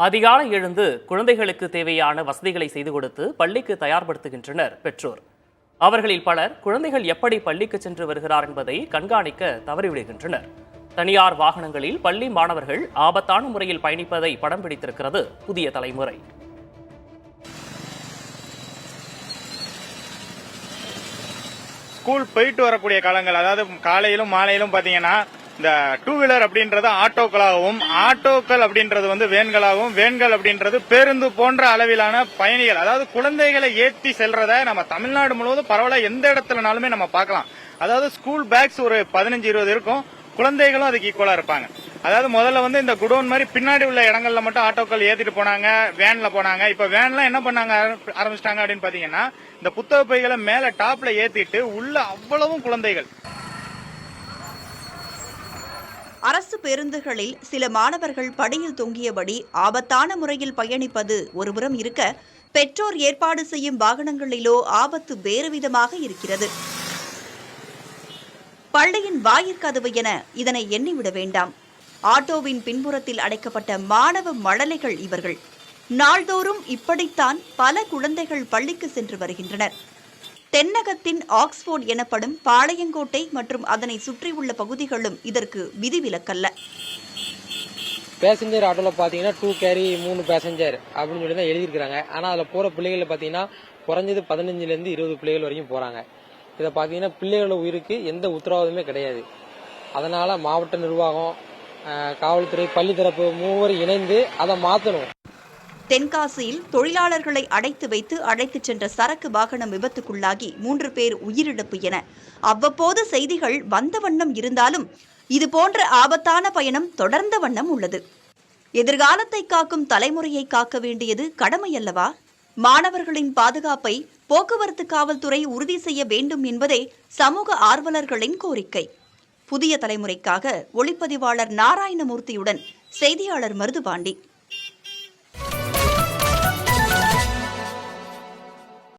அதிகாலை எழுந்து குழந்தைகளுக்கு தேவையான வசதிகளை செய்து கொடுத்து பள்ளிக்கு தயார்படுத்துகின்றனர் பெற்றோர். அவர்களில் பலர் குழந்தைகள் எப்படி பள்ளிக்கு சென்று வருகிறார் என்பதை கண்காணிக்க தவறிவிடுகின்றனர். தனியார் வாகனங்களில் பள்ளி மாணவர்கள் ஆபத்தான முறையில் பயணிப்பதை படம் பிடித்திருக்கிறது புதிய தலைமுறை. ஸ்கூல் போயிட்டு வரக்கூடிய காலங்கள், அதாவது காலையிலும் மாலையிலும் பாத்தீங்கன்னா இந்த டூ வீலர் அப்படின்றது ஆட்டோக்களாகவும், ஆட்டோக்கள் அப்படின்றது வேன்களாகவும், வேன்கள் அப்படின்றது பேருந்து போன்ற அளவிலான பயணிகள், அதாவது குழந்தைகளை ஏற்றி செல்றத நம்ம தமிழ்நாடு முழுவதும் பரவாயில்ல எந்த இடத்துலனாலுமே நம்ம பார்க்கலாம். அதாவது ஸ்கூல் பேக்ஸ் ஒரு 15-20 இருக்கும், குழந்தைகளும் அதுக்கு ஈக்குவலா இருப்பாங்க. அதாவது முதல்ல இந்த குடோன் மாதிரி பின்னாடி உள்ள இடங்கள்ல மட்டும் ஆட்டோக்கள் ஏத்திட்டு போனாங்க, வேன்ல போனாங்க. இப்ப வேன்லாம் என்ன பண்ணாங்க ஆரம்பிச்சிட்டாங்க அப்படின்னு பாத்தீங்கன்னா, இந்த புத்தக பைகளை மேல டாப்ல ஏத்திட்டு உள்ள அவ்வளவும் குழந்தைகள். அரசு பேருந்துகளில் சில மாணவர்கள் படியில் தொங்கியபடி ஆபத்தான முறையில் பயணிப்பது ஒருபுறம் இருக்க, பெற்றோர் ஏற்பாடு செய்யும் வாகனங்களிலோ ஆபத்து வேறுவிதமாக இருக்கிறது. பள்ளியின் வாயிற்கதவு என இதனை எண்ணிவிட வேண்டாம். ஆட்டோவின் பின்புறத்தில் அடைக்கப்பட்ட மாணவ மழலைகள் இவர்கள். நாள்தோறும் இப்படித்தான் பல குழந்தைகள் பள்ளிக்கு சென்று வருகின்றனர். தென்னகத்தின் ஆக்ஸ்போர்ட் எனப்படும் பாளையங்கோட்டை மற்றும் அதனை சுற்றியுள்ள பகுதிகளும் இதற்கு விதிவிலக்கல்ல. பேசஞ்சர் ஆட்டோவில் பார்த்தீங்கன்னா 2 கேரி 3 பேசஞ்சர் அப்படின்னு சொல்லி தான் எழுதியிருக்கிறாங்க. ஆனால் அதில் போகிற பிள்ளைகள் பார்த்தீங்கன்னா குறைஞ்சது 15லேருந்து 20 பிள்ளைகள் வரைக்கும் போகிறாங்க. இதை பார்த்தீங்கன்னா பிள்ளைகளோட உயிருக்கு எந்த உத்தரவாதமே கிடையாது. அதனால் மாவட்ட நிர்வாகம், காவல்துறை, பள்ளி தரப்பு மூவரும் இணைந்து அதை மாற்றணும். தென்காசியில் தொழிலாளர்களை அடைத்து வைத்து அழைத்துச் சென்ற சரக்கு வாகனம் விபத்துக்குள்ளாகி 3 பேர் உயிரிழப்பு என அவ்வப்போது செய்திகள் வந்த வண்ணம் இருந்தாலும் இதுபோன்ற ஆபத்தான பயணம் தொடர்ந்த வண்ணம் உள்ளது. எதிர்காலத்தை காக்கும் தலைமுறையை காக்க வேண்டியது கடமையல்லவா? மாணவர்களின் பாதுகாப்பை போக்குவரத்து காவல்துறை உறுதி செய்ய வேண்டும் என்பதே சமூக ஆர்வலர்களின் கோரிக்கை. புதிய தலைமுறைக்காக ஒளிப்பதிவாளர் நாராயணமூர்த்தியுடன் செய்தியாளர் மருதுபாண்டி.